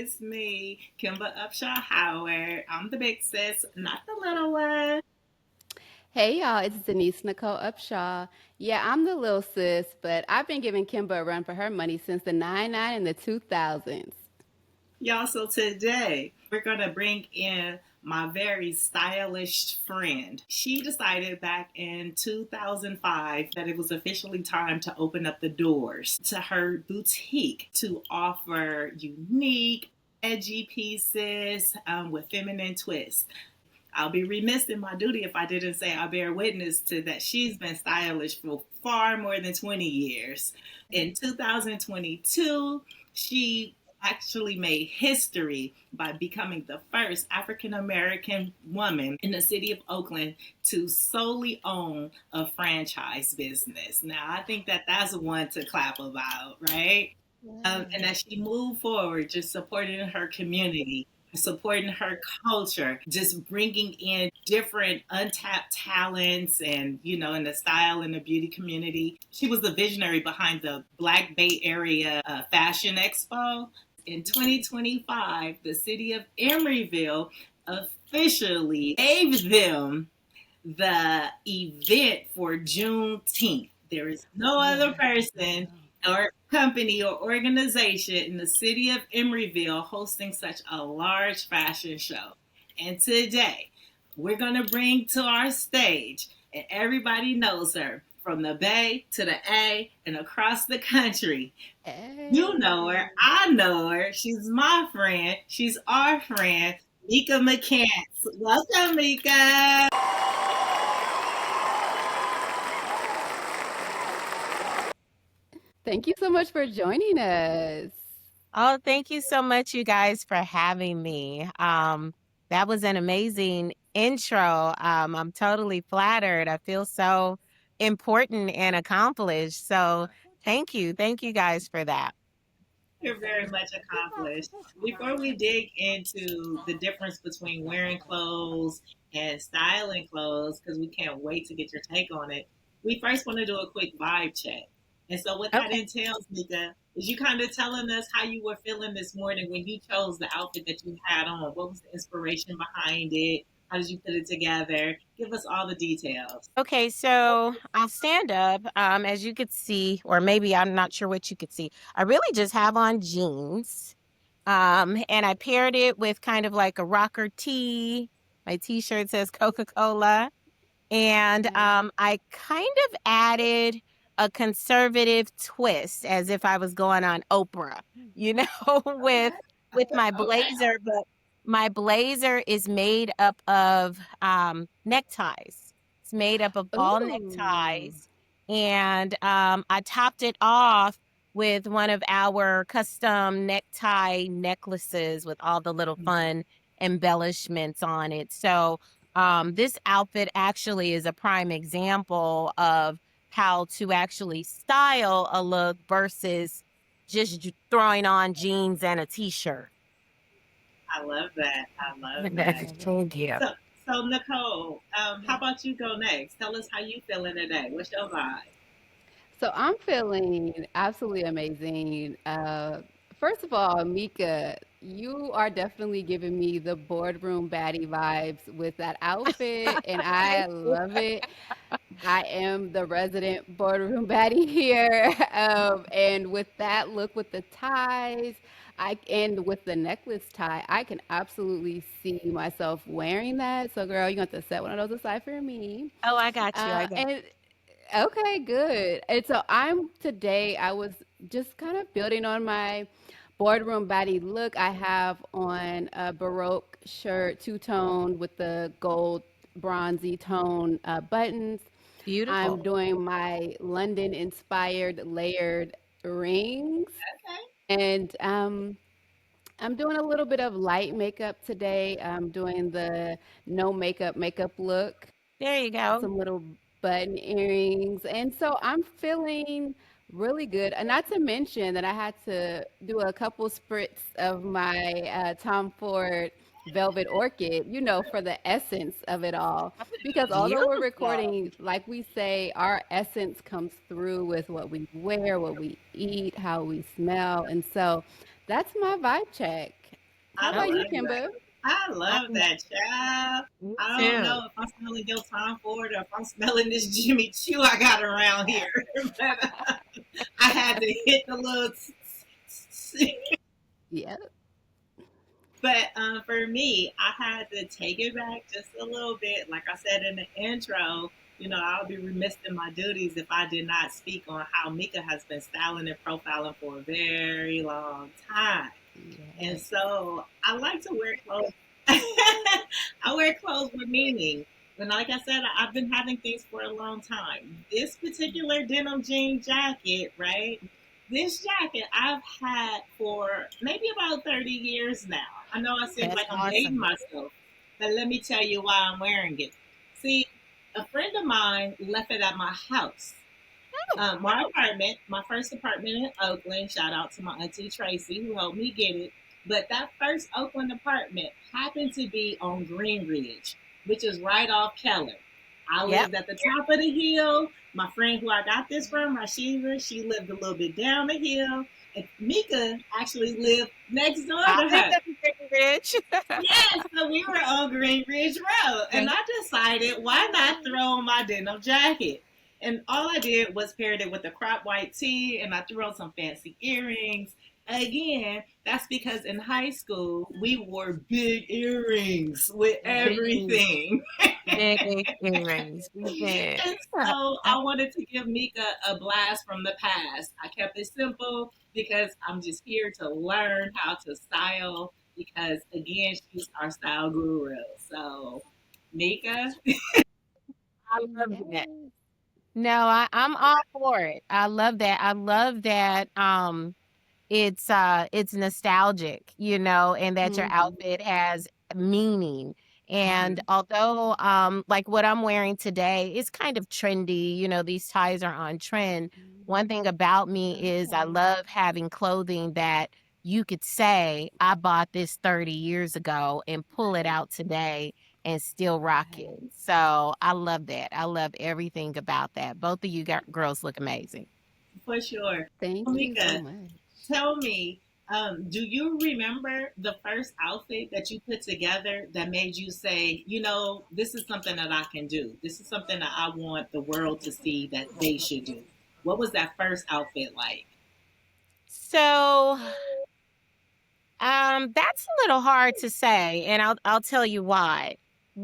It's me, Kimber Upshaw Howard. I'm the big sis, not the little one. Hey y'all, it's Denise Nicole Upshaw. Yeah, I'm the little sis, but I've been giving Kimba a run for her money since the 99 and the 2000s. Y'all, so today we're going to bring in my very stylish friend. She decided back in 2005 that it was officially time to open up the doors to her boutique to offer unique, edgy pieces with feminine twists. I'll be remiss in my duty if I didn't say I bear witness to that she's been stylish for far more than 20 years. In 2022, she actually made history by becoming the first African American woman in the city of Oakland to solely own a franchise business. Now, I think that that's one to clap about, right? And as she moved forward, just supporting her community, supporting her culture, just bringing in different untapped talents and, in the style and the beauty community. She was the visionary behind the Black Bay Area Fashion Expo. In 2025, the city of Emeryville officially gave them the event for Juneteenth. There is no other person or company or organization in the city of Emeryville hosting such a large fashion show. And today, we're going to bring to our stage, and everybody knows her from the Bay to the A and across the country. You know her. Hey. I know her. She's my friend. She's our friend, Mika McCants. Welcome, Mika. Thank you so much for joining us. Oh, thank you so much, you guys, for having me. That was an amazing intro. I'm totally flattered. I feel so important and accomplished. So thank you. Thank you guys for that. You're very much accomplished. Before we dig into the difference between wearing clothes and styling clothes, because we can't wait to get your take on it, we first want to do a quick vibe check. And so, what that Okay. entails, Nika, is you kind of telling us how you were feeling this morning when you chose the outfit that you had on. What was the inspiration behind it? How did you put it together? Give us all the details. Okay, so I'll stand up. As you could see, or maybe I'm not sure what you could see. I really just have on jeans. And I paired it with kind of like a rocker tee. My t-shirt says Coca-Cola. And I kind of added a conservative twist as if I was going on Oprah, with my Okay. blazer, but my blazer is made up of neckties. It's made up of all Ooh. neckties. And I topped it off with one of our custom necktie necklaces with all the little fun embellishments on it. So this outfit actually is a prime example of how to actually style a look versus just throwing on jeans and a t-shirt. I love that. I love that. That's told you. So Nicole, how about you go next? Tell us how you feeling today. What's your vibe? So I'm feeling absolutely amazing. First of all, Mika, you are definitely giving me the boardroom baddie vibes with that outfit, and I Thank you. love it. I am the resident boardroom baddie here. And with that look with the ties, and with the necklace tie, I can absolutely see myself wearing that. So, girl, you got to set one of those aside for me. Oh, I got you. I got And okay, good. And so I was just kind of building on my boardroom baddie look. I have on a Baroque shirt, two-tone with the gold bronzy tone buttons. I'm beautiful. doing my London inspired layered rings. Okay. And I'm doing a little bit of light makeup today. I'm doing the no makeup look, There you go. some little button earrings. And so I'm feeling really good. And not to mention that I had to do a couple spritz of my Tom Ford velvet orchid, for the essence of it all. Because although we're Beautiful. recording, like we say, our essence comes through with what we wear, what we eat, how we smell. And so that's my vibe check. How I about you, love that. Kimber? I I love love that, child. you I don't too. know if I'm smelling your Tom Ford or if I'm smelling this Jimmy Choo I got around here. But I had to hit the little. Yeah. But for me, I had to take it back just a little bit. Like I said in the intro, I would be remiss in my duties if I did not speak on how Mika has been styling and profiling for a very long time. And Yes. so I like to wear clothes. I wear clothes with meaning. And like I said, I've been having things for a long time. This particular denim jean jacket, right? This jacket I've had for maybe about 30 years now. I know I seem That's like I'm dating awesome. myself, but let me tell you why I'm wearing it. See, a friend of mine left it at my house. My first apartment in Oakland. Shout out to my auntie Tracy who helped me get it. But that first Oakland apartment happened to be on Green Ridge, which is right off Keller. I Yep. lived at the top of the hill. My friend who I got this from, Rashiva, she lived a little bit down the hill. And Mika actually lived next door I to lived her. up in Breckenridge Ridge. Yes, so we were on Green Ridge Road, and I decided why not throw on my denim jacket. And all I did was paired it with a crop white tee, and I threw on some fancy earrings. Again, that's because in high school we wore big earrings with Big, everything. big earrings. We did. And so I wanted to give Mika a blast from the past. I kept it simple because I'm just here to learn how to style because again, she's our style guru. So Mika, I love that. Yes. No, I'm all for it. I love that. I love that. It's nostalgic, and that your Mm-hmm. outfit has meaning. And mhm, although like what I'm wearing today is kind of trendy, these ties are on trend. One thing about me is I Okay. love having clothing that you could say I bought this 30 years ago and pull it right, out today and still rock it. Right. So I love that. I love everything about that. Both of you girls look amazing. for sure. Thank you so Mika, much. tell me, do you remember the first outfit that you put together that made you say, this is something that I can do? This is something that I want the world to see that they should do. What was that first outfit like? So that's a little hard to say, and I'll tell you why.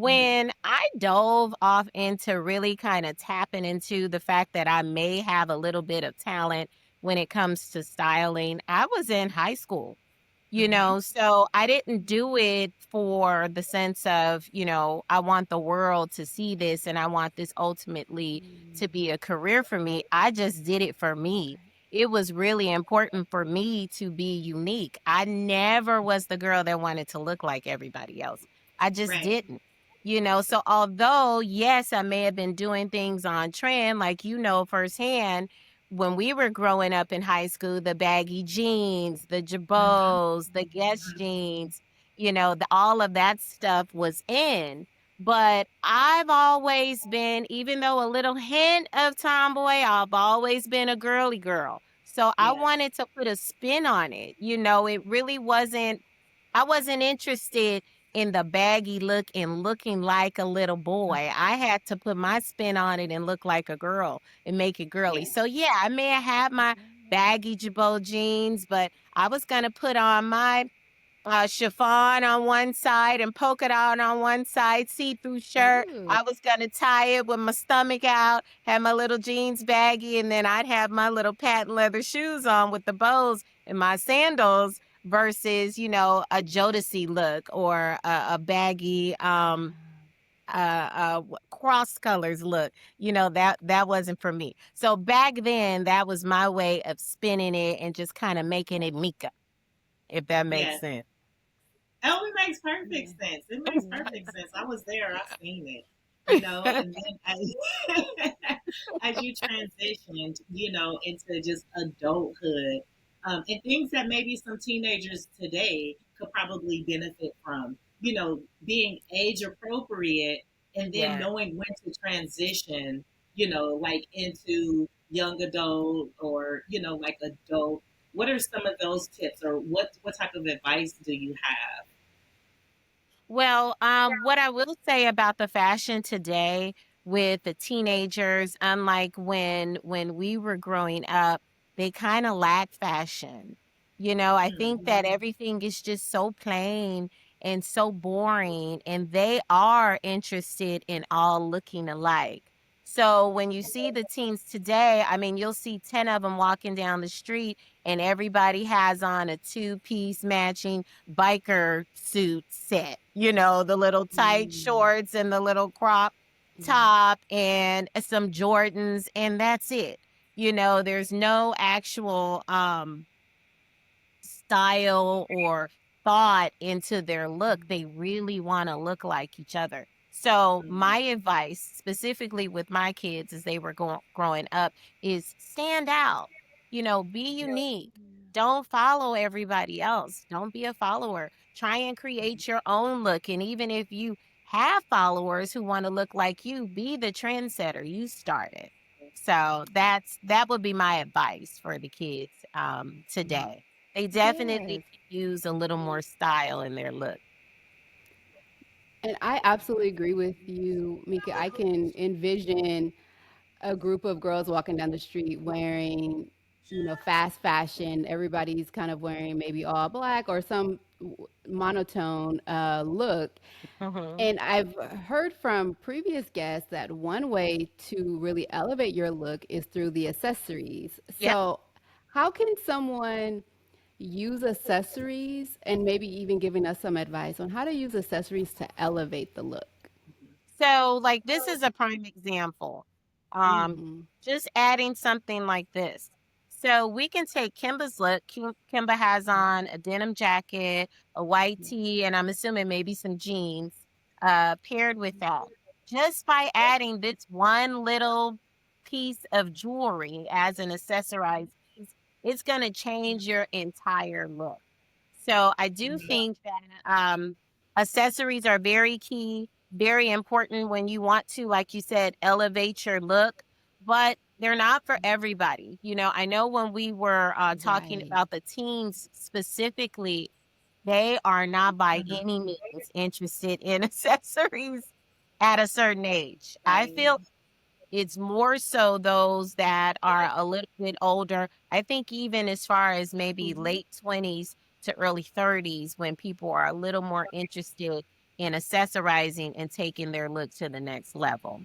Mhm. When I dove off into really kind of tapping into the fact that I may have a little bit of talent when it comes to styling, I was in high school. Mhm. So I didn't do it for the sense of, I want the world to see this and I want this ultimately to Mm, be a career for me. I just did it for me. okay. It was really important for me to be unique. I never was the girl that wanted to look like everybody else. I just Right. didn't. So although, yes, I may have been doing things on trend, like firsthand, when we were growing up in high school, the baggy jeans, the Mhm. jabots, the Guess jeans, all of that stuff was in. But I've always been, even though a little hint of tomboy, I've always been a girly girl. So I Yes. wanted to put a spin on it. It really wasn't, I wasn't interested in the baggy look and looking like a little boy. I had to put my spin on it and look like a girl and make it girly. Yes. So yeah, I may have had my baggy jabot jeans, but I was gonna put on my chiffon on one side and polka dot on one side, see-through shirt. Ooh. I was gonna tie it with my stomach out, have my little jeans baggy, and then I'd have my little patent leather shoes on with the bows and my sandals versus, a Jodeci look or a baggy cross colors look. That wasn't for me. So back then that was my way of spinning it and just kind of making it Mika, if that makes Yes. sense. Oh, it makes perfect Yeah. sense. It makes perfect sense. I was there. I seen it. And then as you transitioned, into just adulthood, and things that maybe some teenagers today could probably benefit from. being age appropriate, and then Yeah. knowing when to transition, like into young adult, or, like adult. What are some of those tips, or what type of advice do you have? Well, what I will say about the fashion today with the teenagers, unlike when we were growing up, they kind of lack fashion. I think Mm, that everything is just so plain and so boring, and they are interested in all looking alike. So when you see the teens today, I mean, you'll see 10 of them walking down the street, and everybody has on a two-piece matching biker suit set, the little tight Mm, shorts and the little crop yeah. top and some Jordans, and that's it. There's no actual style or thought into their look. They really want to look like each other. So, mm, my advice, specifically with my kids as they were growing up, is stand out. Be yeah, unique. Don't follow everybody else. Don't be a follower. Try and create your own look. And even if you have followers who want to look like you, be the trendsetter. You started. So that would be my advice for the kids today. They definitely Yes. could use a little more style in their look. And I absolutely agree with you, Mika. I can envision a group of girls walking down the street wearing, fast fashion. Everybody's kind of wearing maybe all black or some monotone look. Mhm. And I've heard from previous guests that one way to really elevate your look is through the accessories. Yep. So, how can someone use accessories, and maybe even giving us some advice on how to use accessories to elevate the look? So, like, this is a prime example. Um, Mm-hmm. just adding something like this. So we can take Kimba's look. Kimba has on a denim jacket, a white tee, and I'm assuming maybe some jeans, paired with that. Just by adding this one little piece of jewelry as an accessorized piece, it's going to change your entire look. So I do think that accessories are very key, very important when you want to, like you said, elevate your look, but they're not for everybody. I know when we were talking Right. about the teens specifically, they are not by mhm, any means interested in accessories at a certain age. I right. feel it's more so those that are a little bit older. I think even as far as maybe Hmm. late 20s to early 30s, when people are a little more interested in accessorizing and taking their look to the next level.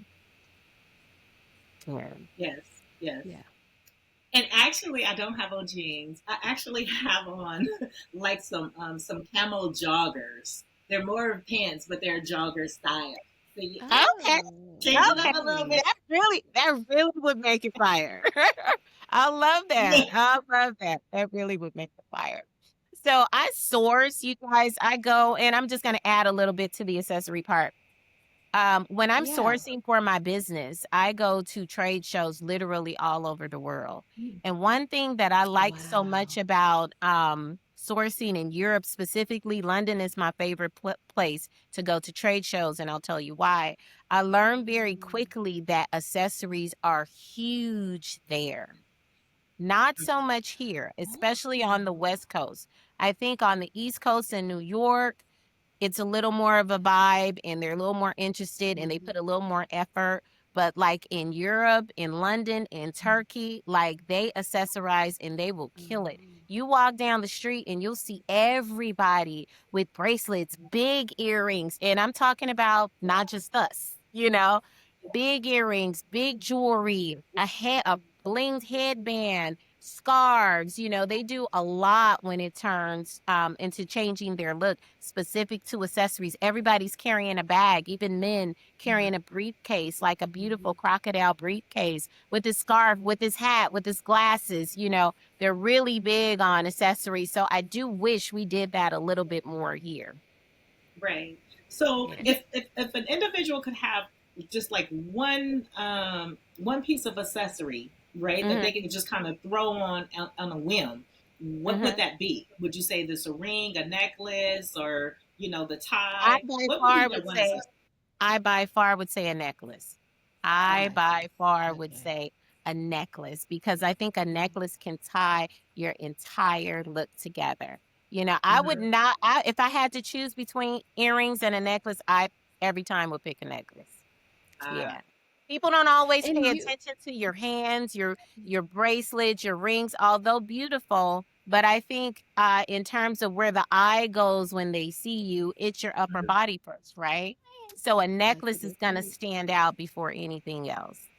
Yeah. Yes, yes. Yeah. And actually, I don't have on jeans. I actually have on like some camo joggers. They're more pants, but they're jogger style. So you Okay. change it up Okay. a little bit. That really would make it fire. I love that. I love that. That really would make it fire. So I source, you guys. I go and I'm just gonna add a little bit to the accessory part. When I'm Yeah. sourcing for my business, I go to trade shows literally all over the world. And one thing that I like so much Wow. about sourcing in Europe, specifically London, is my favorite place to go to trade shows, and I'll tell you why. I learned very quickly that accessories are huge there. Not so much here, especially on the West Coast. I think on the East Coast in New York, it's a little more of a vibe and they're a little more interested and they put a little more effort. But like in Europe, in London, in Turkey, like they accessorize and they will kill it. You walk down the street and you'll see everybody with bracelets, big earrings. And I'm talking about not just us, big earrings, big jewelry, a blinged headband, scarves. They do a lot when it turns into changing their look specific to accessories. Everybody's carrying a bag, even men carrying a briefcase, like a beautiful crocodile briefcase with his scarf, with his hat, with his glasses. They're really big on accessories. So I do wish we did that a little bit more here. Right. So Yeah. if an individual could have just like one piece of accessory, right, that Hmm. they can just kind of throw on a whim, what would Hmm. that be? Would you say this a ring, a necklace, or The I tie. by What would be far your would one say accessory? I by far would say a necklace. I Okay. by far would Okay. say a necklace because I think a necklace can tie your entire look together. I would Hmm. not, if I had to choose between earrings and a necklace, I every time would pick a necklace. Uh, Yeah. People don't always And pay you, attention to your hands, your bracelets, your rings, although beautiful. But I think in terms of where the eye goes when they see you, it's your upper mhm. body first, right? So a that's a necklace is good gonna point. stand out before anything else.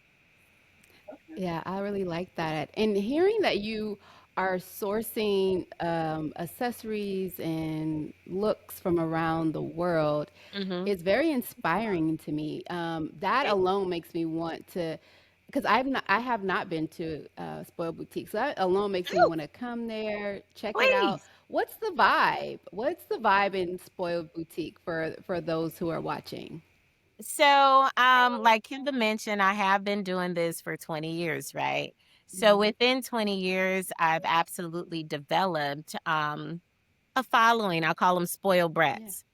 Okay. Yeah, I really like that. And hearing that you are sourcing accessories and looks from around the world Mm-hmm. is very inspiring to me. That alone makes me want to, because I have not been to Spoil Boutique, so that alone makes me Oh, want to come there, check it out. please. What's the vibe? What's the vibe in Spoiled Boutique for those who are watching? So, like Kimba mentioned, I have been doing this for 20 years, right? So Mhm. within 20 years, I've absolutely developed a following. I call them spoiled Yeah, brats.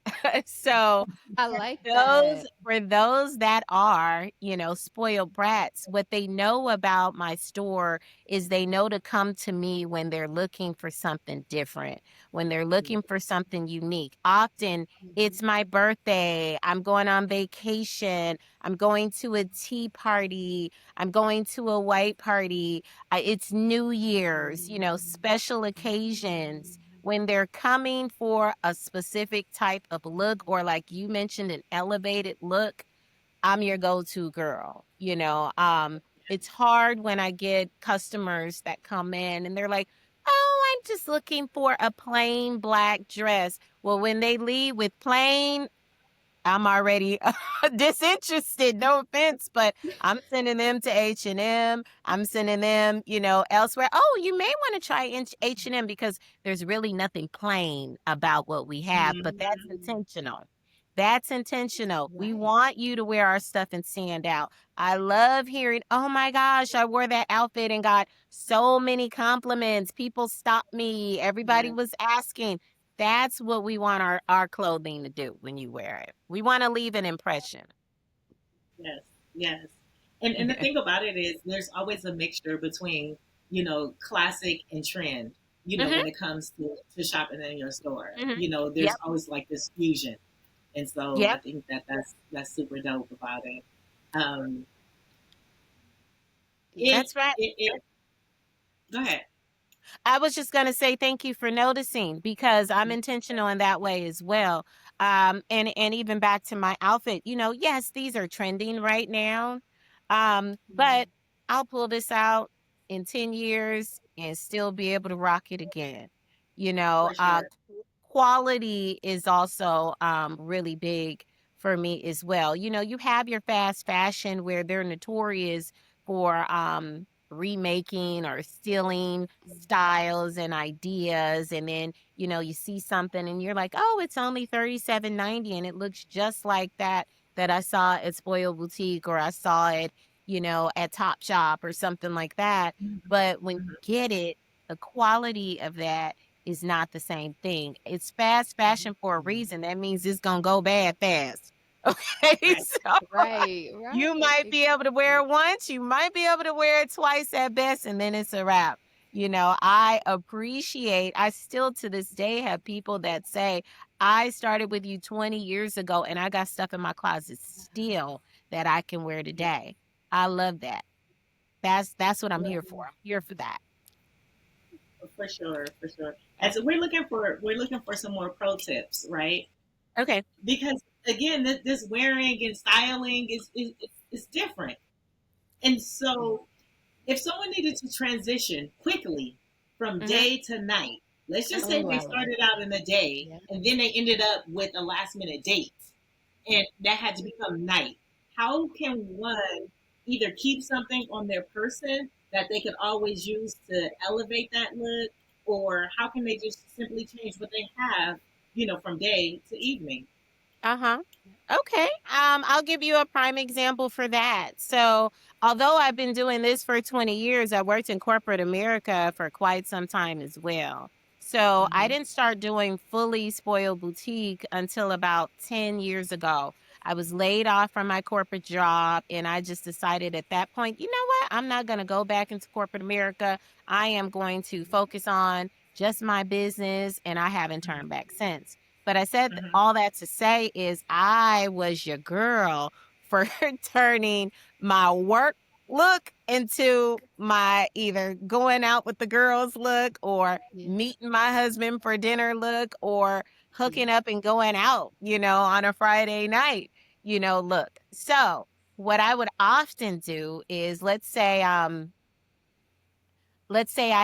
So I like that. for those that are, spoiled brats, what they know about my store is they know to come to me when they're looking for something different, when they're looking for something unique. Often Mhm. it's my birthday, I'm going on vacation, I'm going to a tea party, I'm going to a white party, it's New Year's, special occasions when they're coming for a specific type of look, or like you mentioned, an elevated look, I'm your go-to girl. It's hard when I get customers that come in and they're like, "Oh, I'm just looking for a plain black dress." Well, when they leave with plain, I'm already disinterested. No offense, but I'm sending them to H&M. I'm sending them, elsewhere. Oh, you may want to try H&M because there's really nothing plain about what we have, but that's Mhm. intentional. That's intentional. We Right. want you to wear our stuff and stand out. I love hearing, "Oh my gosh, I wore that outfit and got so many compliments. People stopped me. Everybody Yes, was asking." That's what we want our clothing to do when you wear it. We want to leave an impression. yes, yes. And the thing about it is, there's always a mixture between classic and trend. Hmm. When it comes to shopping in your store, Hmm. there's Yep. always like this fusion, and so I Yep. think that's super dope about it. Um, it That's right. it go ahead. I was just going to say thank you for noticing because I'm intentional in that way as well. And even back to my outfit, yes, these are trending right now. But I'll pull this out in 10 years and still be able to rock it again. You know, For uh, sure. quality is also really big for me as well. You have your fast fashion where they're notorious for remaking or stealing styles and ideas, and then you see something and you're like, "Oh, it's only 37.90 and it looks just like that I saw at Spoil Boutique, or I saw it at Top Shop or something like that." Mhm, But when you mhm, get it, the quality of that is not the same thing. It's fast fashion for a reason. That means it's gonna go bad fast. Okay. right. So Right, you right. might be able to wear Exactly. it once, you might be able to wear it twice at best, and then it's a wrap. I still to this day have people that say, "I started with you 20 years ago and I got stuff in my closet still that I can wear Yeah, today." I love that. That's what I'm yeah, here for. I'm here for that. for sure, for sure. And Okay. so we're looking for some more pro tips, right? Okay. Because again, this wearing and styling is different. And Yeah. so if someone needed to transition quickly from Hmm. day to night, let's just say Oh, they I like started that. out in the day Yeah. and then they ended up with a last minute date and that had to become night. How can one either keep something on their person that they could always use to elevate that look, or how can they just simply change what they have, from day to evening? Uh-huh. Okay. I'll give you a prime example for that. So, although I've been doing this for 20 years, I worked in corporate America for quite some time as well. So I Mhm. didn't start doing fully spoiled boutique until about 10 years ago. I was laid off from my corporate job, and I just decided at that point, you know what? I'm not going to go back into corporate America. I am going to focus on just my business, and I haven't turned back since. But I said Mhm. all that to say is I was your girl for turning my work look into my either going out with the girls look, or Yeah. meeting my husband for dinner look, or hooking up and going out, on a Friday night, look. So what I would often do is, let's say I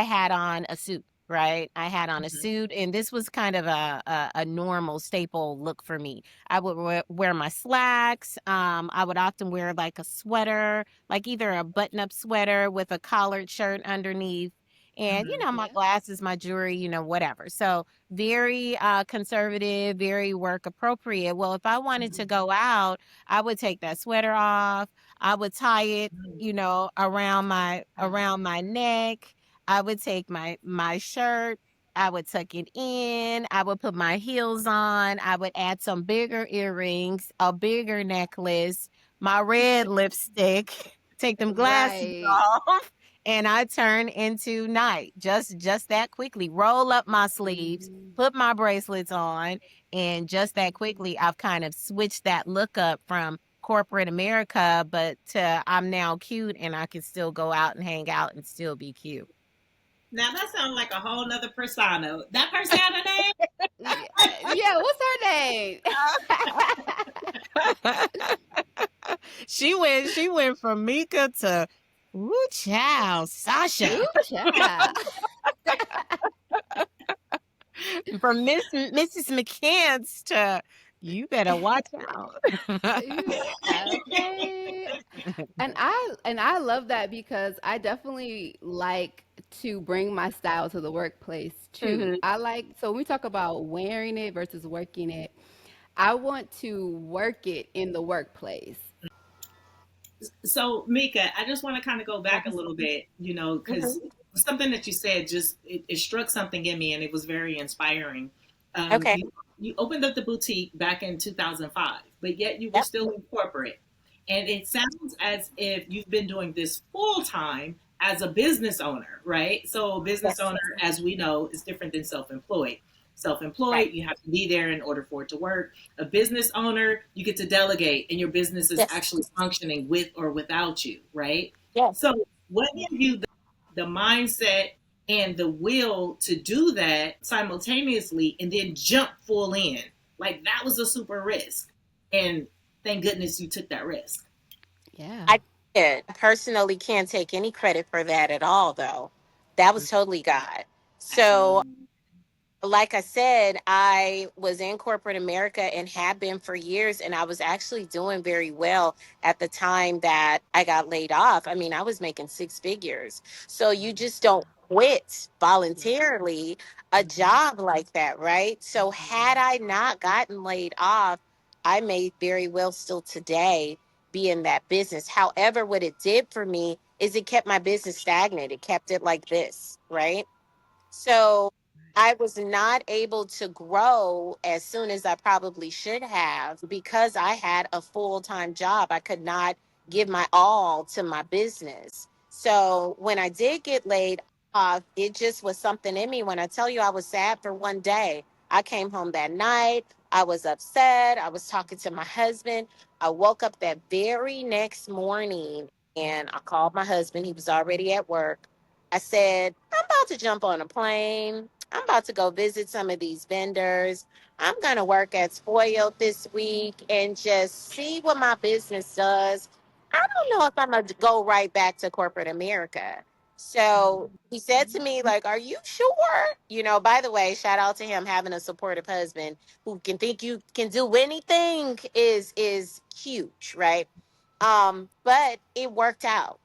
had on a suit, right? I had on a Mhm. suit, and this was kind of a normal staple look for me. I would wear my slacks. I would often wear like a sweater, like either a button up sweater with a collared shirt underneath. And, Mhm. my Yeah. glasses, my jewelry, whatever. So very conservative, very work appropriate. Well, if I wanted to Mhm. go out, I would take that sweater off. I would tie it, Mhm. around my neck. I would take my shirt, I would tuck it in, I would put my heels on, I would add some bigger earrings, a bigger necklace, my red lipstick, take them glasses Right. off, and I turn into night. Just that quickly. Roll up my sleeves, Mhm. put my bracelets on, and just that quickly I've kind of switched that look up from corporate America, but I'm now cute and I can still go out and hang out and still be cute. Now that sounds like a whole nother persona. That person had a name? Yeah, yeah, what's her name? She went from Mika to woo child, Ooh, Sasha. child. From Mrs. McCants to you better watch out. Okay. And I love that because I definitely like to bring my style to the workplace too. Mhm. I like so when we talk about wearing it versus working it, I want to work it in the workplace. So, Mika, I just want to kind of go back a Mhm. little bit, because Mhm. something that you said just it struck something in me, and it was very inspiring. Um, Okay. you you opened up the boutique back in 2005, but yet you were Yep. still in corporate, and it sounds as if you've been doing this full time as a business owner, right? So, a business Yes. owner, as we know, is different than self-employed. Right. Self-employed, you have to be there in order for it to work. A business owner, you get to delegate and your business is Yes. actually functioning with or without you, right? Yes. So, what gave you the mindset and the will to do that simultaneously and then jump full in? Like, that was a super risk. And thank goodness you took that risk. Yeah. I did. I personally can't take any credit for that at all, though. That was totally God. So, Mm. like I said, I was in corporate America and had been for years, and I was actually doing very well at the time that I got laid off. I mean, I was making six figures. So you just don't quit Yeah. voluntarily a Mhm. job like that, right? So had I not gotten laid off, I may very well still today be in that business. However, what it did for me is it kept my business stagnant. It kept it like this, right? So I was not able to grow as soon as I probably should have because I had a full time job. I could not give my all to my business. So when I did get laid off, it just was something in me. When I tell you I was sad for one day, I came home that night. I was upset. I was talking to my husband. I woke up that very next morning and I called my husband. He was already at work. I said, I'm about to jump on a plane. I'm about to go visit some of these vendors. I'm going to work at Spoiled this week and just see what my business does. I don't know if I'm going to go right back to corporate America. So he said to me, like, are you sure? By the way, shout out to him having a supportive husband who can think you can do anything is huge, right? But it worked out,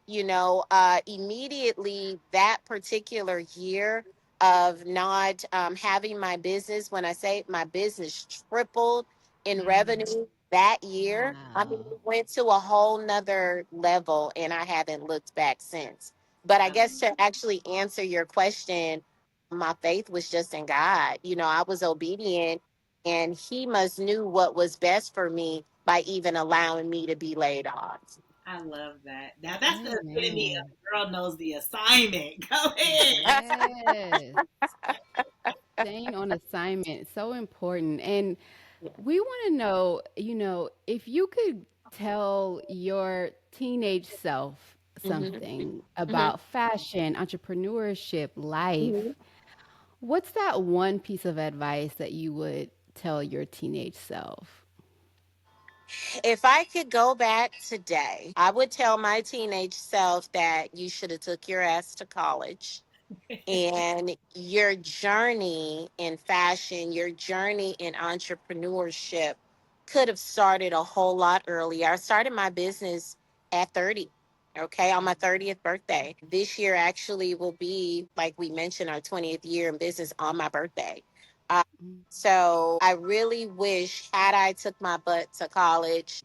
immediately that particular year of not having my business. When I say my business tripled in Mhm. revenue that year, I mean, Wow. it went to a whole nother level and I haven't looked back since. But I I love guess to actually answer your question, my faith was just in God. I was obedient, and He must knew what was best for me by even allowing me to be laid off. I love that. Now that's the epitome of Amen. a girl knows the assignment. Go ahead. Yes. Staying on assignment, so important. And we want to know, if you could tell your teenage self Hmm. something Hmm. about fashion, entrepreneurship, Hmm. life, what's that one piece of advice that you would tell your teenage self? If I could go back today, I would tell my teenage self that you should have took your ass to college, and your journey in fashion, your journey in entrepreneurship could have started a whole lot earlier. I started my business at 30, okay, on my 30th birthday. This year actually will be, like we mentioned, our 20th year in business on my birthday. Uh, Mm, so I really wish, had I took my butt to college,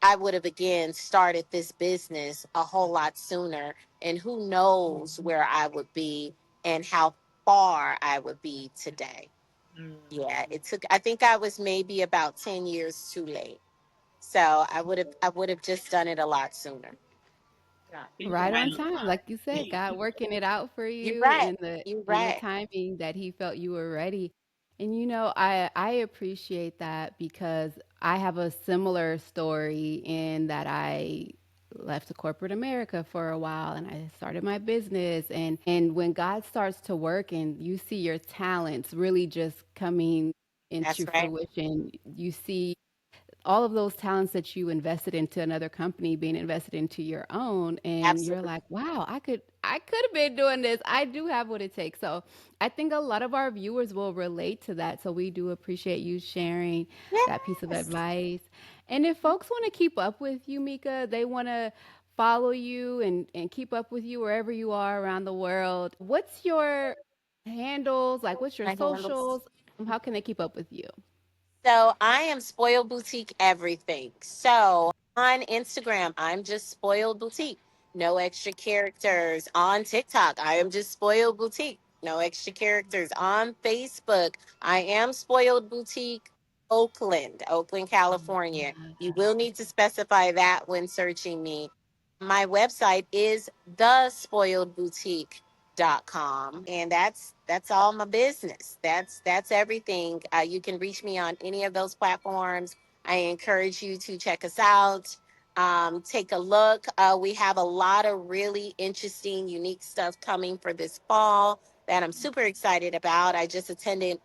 I would have again started this business a whole lot sooner. And who knows where I would be and how far I would be today. Yeah, Mm. it took, I think I was maybe about 10 years too late. So I would have just done it a lot sooner. Yeah. You were right right on on time, like you said, time. God working it out for You're you right. in the You're in the right. timing that He felt you were ready. And I appreciate that because I have a similar story in that I left corporate America for a while and I started my business, and when God starts to work and you see your talents really just coming into That's right. fruition, you see all of those talents that you invested into another company being invested into your own, and you're Absolutely. like, wow, I could have been doing this. I do have what it takes. So I think a lot of our viewers will relate to that, so we do appreciate you sharing that piece of Yes. advice. And if folks want to keep up with you, Mika, they want to follow you and keep up with you wherever you are around the world, what's your handles, like what's your My handles. socials? How can they keep up with you? So I am Spoiled Boutique everything. So on Instagram, I'm just Spoiled Boutique. No extra characters. On TikTok, I am just Spoiled Boutique. No extra characters. On Facebook, I am Spoiled Boutique Oakland, California. You will need to specify that when searching me. My website is thespoiledboutique.com, and that's all my business. That's everything. You can reach me on any of those platforms. I encourage you to check us out. Take a look. We have a lot of really interesting, unique stuff coming for this fall that I'm super excited about. I just attended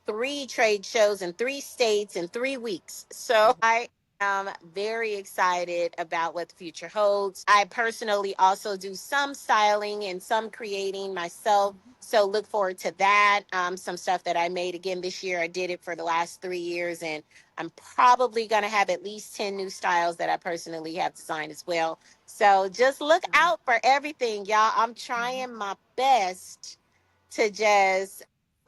3 trade shows in 3 states in 3 weeks. So I am very excited about what the future holds. I personally also do some styling and some creating myself. So look forward to that. Some stuff that I made again this year. I did it for the last 3 years, and I'm probably going to have at least 10 new styles that I personally have designed as well. So just look out for everything, y'all. I'm trying my best to just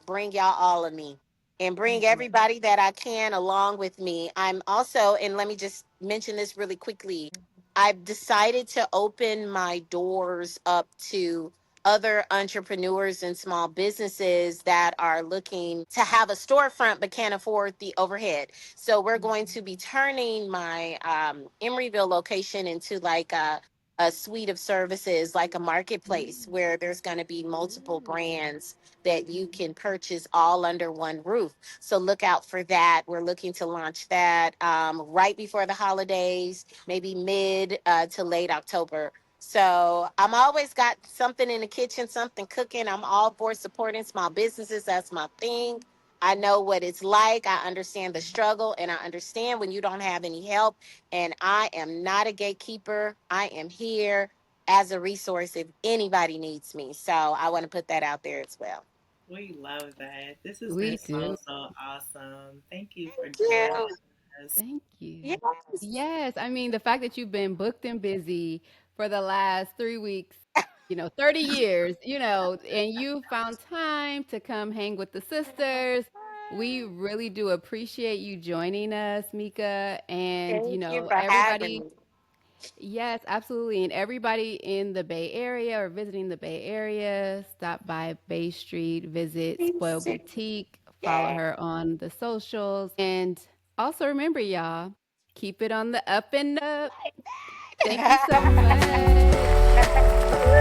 bring y'all all of me and bring everybody that I can along with me. I'm also, and let me just mention this really quickly, I've decided to open my doors up to other entrepreneurs and small businesses that are looking to have a storefront but can't afford the overhead. So we're going to be turning my Emeryville location into like a suite of services, like a marketplace where there's going to be multiple brands that you can purchase all under one roof. So look out for that. We're looking to launch that right before the holidays, maybe mid to late October. So I'm always got something in the kitchen, something cooking. I'm all for supporting small businesses. That's my thing. I know what it's like. I understand the struggle, and I understand when you don't have any help. And I am not a gatekeeper. I am here as a resource if anybody needs me. So I want to put that out there as well. We love that. This has been We so, do. so awesome. Thank you for Thank joining you. us. Thank you. Yes. Yes, I mean, the fact that you've been booked and busy for the last 3 weeks, 30 years, and you found time to come hang with the sisters. We really do appreciate you joining us, Mika. And, Thank you for having everybody, me. Yes, absolutely. And everybody in the Bay Area or visiting the Bay Area, stop by Bay Street, visit Spoil Boutique, follow her on the socials. And also remember, y'all, keep it on the up and up. Thank you so much.